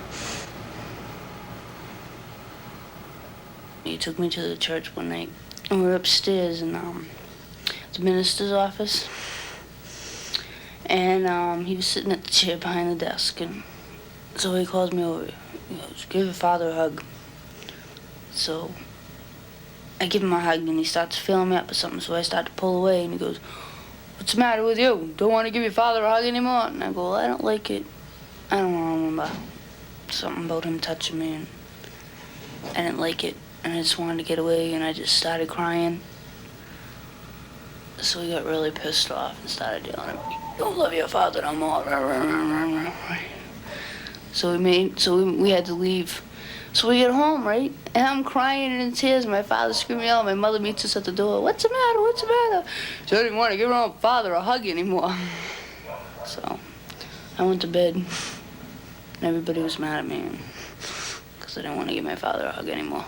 He took me to the church one night, and we were upstairs in the minister's office. And he was sitting at the chair behind the desk, and so he calls me over. He goes, "Give your father a hug." So I give him a hug, and he starts filling me up with something, so I start to pull away, and he goes, "What's the matter with you? Don't want to give your father a hug anymore?" And I go, "Well, I don't like it. I don't remember something about him touching me, and I didn't like it, and I just wanted to get away, and I just started crying." So he got really pissed off and started yelling at me, "Don't love your father no more." So we had to leave. So we get home, right? And I'm crying and in tears. My father's screaming out. My mother meets us at the door. "What's the matter? What's the matter?" So I didn't want to give her own father a hug anymore. So I went to bed. And everybody was mad at me because I didn't want to give my father a hug anymore.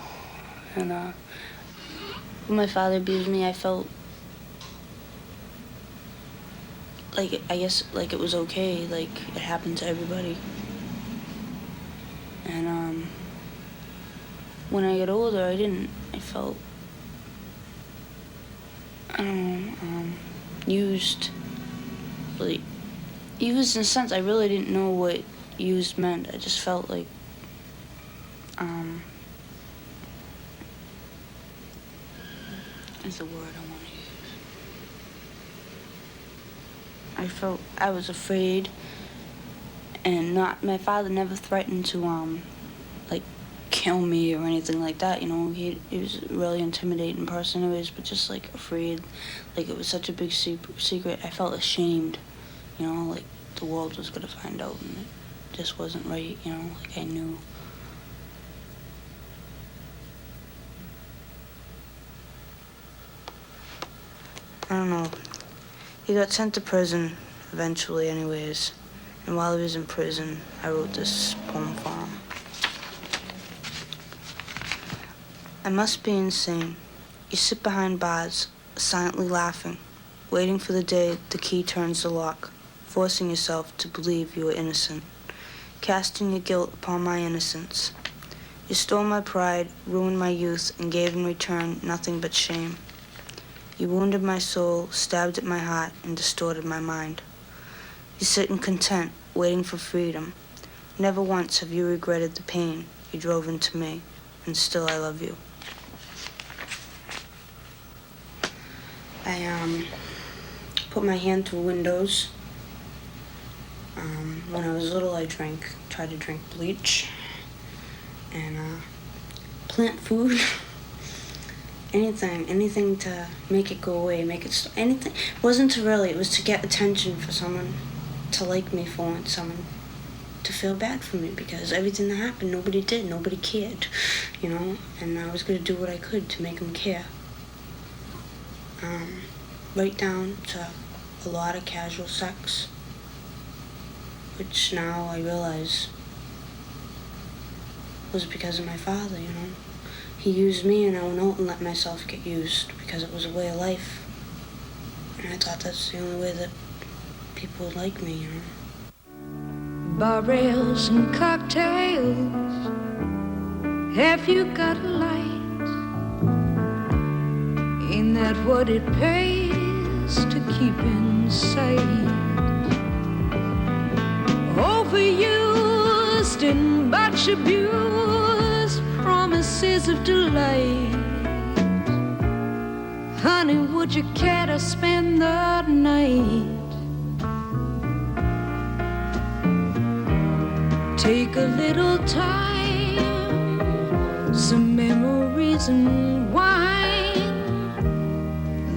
And when my father abused me, I felt like, I guess, like it was okay. Like it happened to everybody. And when I got older, I felt, I don't know, used, like, used in a sense. I really didn't know what used meant. I just felt like, is the word I want to use. I felt I was afraid, and my father never threatened to, like, kill me or anything like that, you know. He was a really intimidating person always, but just, like, afraid. Like, it was such a big secret. I felt ashamed, you know, like the world was gonna find out, and it just wasn't right, you know, like I knew. I don't know. He got sent to prison eventually anyways. And while he was in prison, I wrote this poem for him. I must be insane. You sit behind bars, silently laughing, waiting for the day the key turns the lock, forcing yourself to believe you are innocent, casting your guilt upon my innocence. You stole my pride, ruined my youth, and gave in return nothing but shame. You wounded my soul, stabbed at my heart, and distorted my mind. You sit in content, waiting for freedom. Never once have you regretted the pain you drove into me, and still I love you. I put my hand through windows. When I was little, I tried to drink bleach, and plant food. Anything to make it go away, make it stop. Anything. It wasn't to really, it was to get attention for someone to like me for once, someone to feel bad for me, because everything that happened, nobody did, nobody cared, you know, and I was going to do what I could to make them care. Right down to a lot of casual sex, which now I realize was because of my father, you know. He used me, and I went out and let myself get used because it was a way of life. And I thought that's the only way that people would like me, you know. Bar rails and cocktails. Have you got a light? Ain't that what it pays to keep in sight? Overused and much abused promises of delight. Honey, would you care to spend the night? Take a little time, some memories and wine.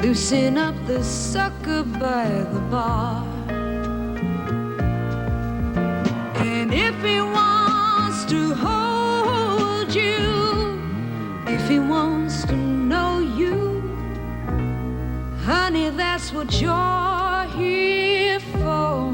Loosen up the sucker by the bar. And if he wants to hold you, if he wants to know you, honey, that's what you're here for.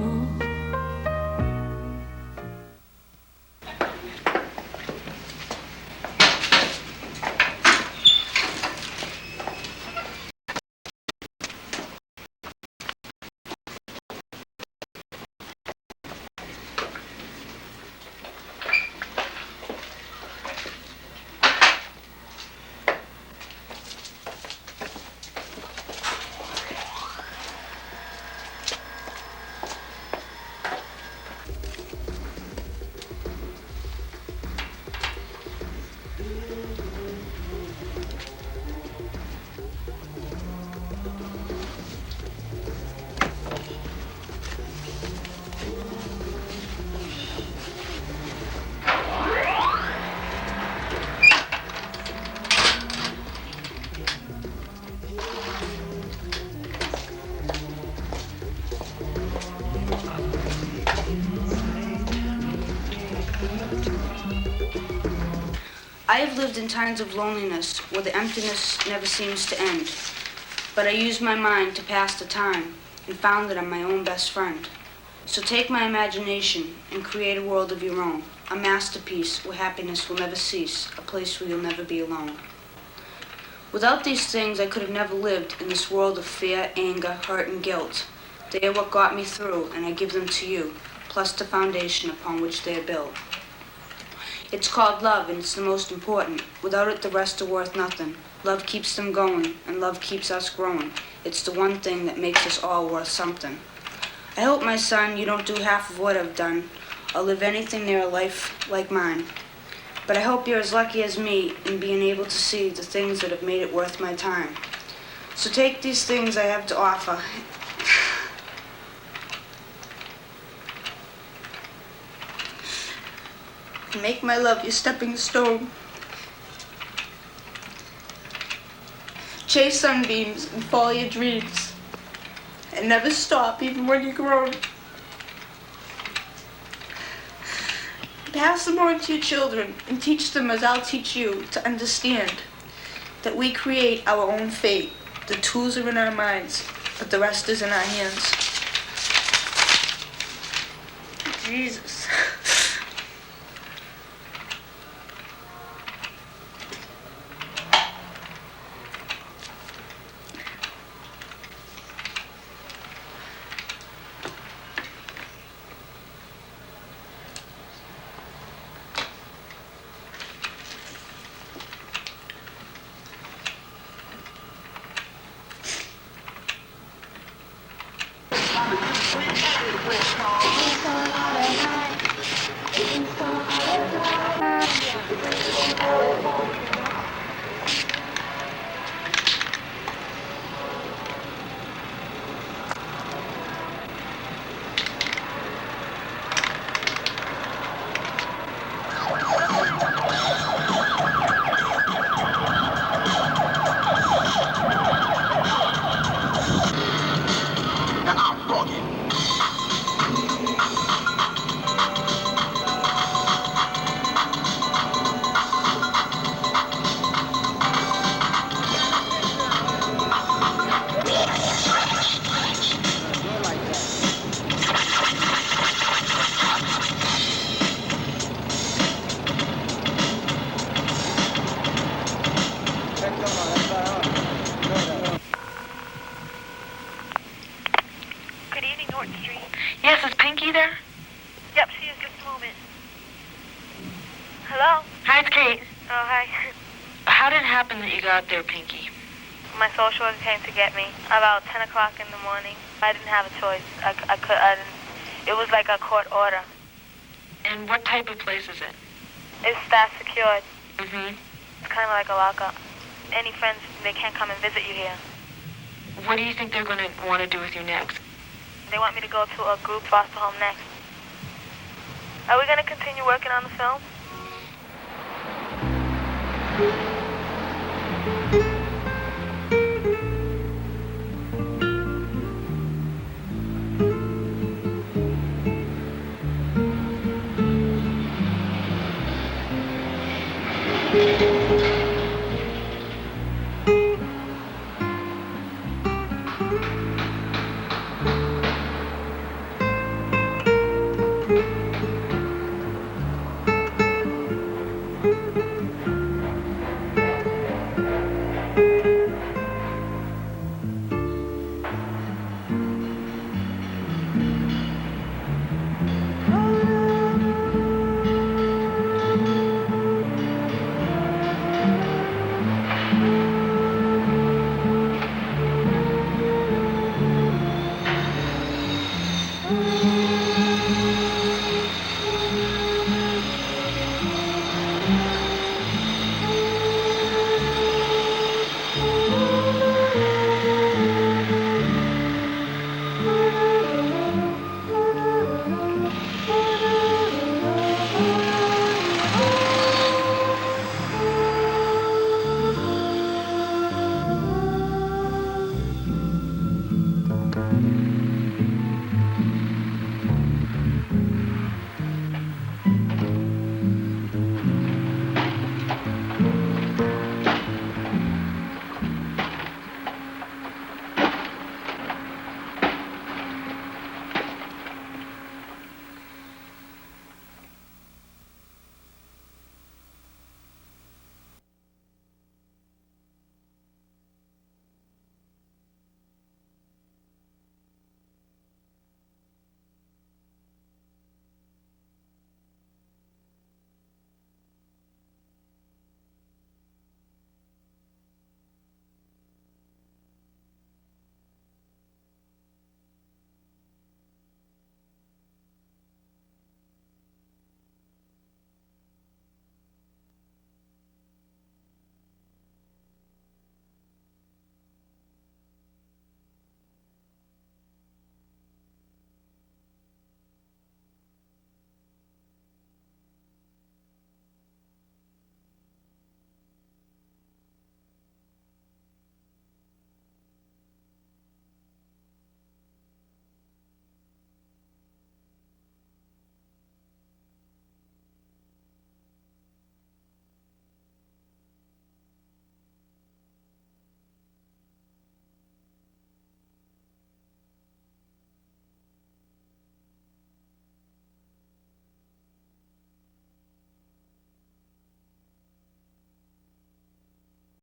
I have lived in times of loneliness where the emptiness never seems to end. But I used my mind to pass the time and found that I'm my own best friend. So take my imagination and create a world of your own, a masterpiece where happiness will never cease, a place where you'll never be alone. Without these things, I could have never lived in this world of fear, anger, hurt, and guilt. They are what got me through, and I give them to you, plus the foundation upon which they are built. It's called love, and it's the most important. Without it, the rest are worth nothing. Love keeps them going, and love keeps us growing. It's the one thing that makes us all worth something. I hope, my son, you don't do half of what I've done, or live anything near a life like mine. But I hope you're as lucky as me in being able to see the things that have made it worth my time. So take these things I have to offer. And make my love your stepping stone. Chase sunbeams and follow your dreams. And never stop even when you're grown. Pass them on to your children and teach them as I'll teach you to understand that we create our own fate. The tools are in our minds, but the rest is in our hands. Jesus. Yes, is Pinky there? Yep, she is just a moment. Hello? Hi, it's Kate. Oh, hi. How did it happen that you got there, Pinky? My social worker came to get me about 10 o'clock in the morning. I didn't have a choice. I didn't. It was like a court order. And what type of place is it? It's staff secured. Mm-hmm. It's kind of like a lockup. Any friends, they can't come and visit you here. What do you think they're going to want to do with you next? They want me to go to a group foster home next. Are we going to continue working on the film?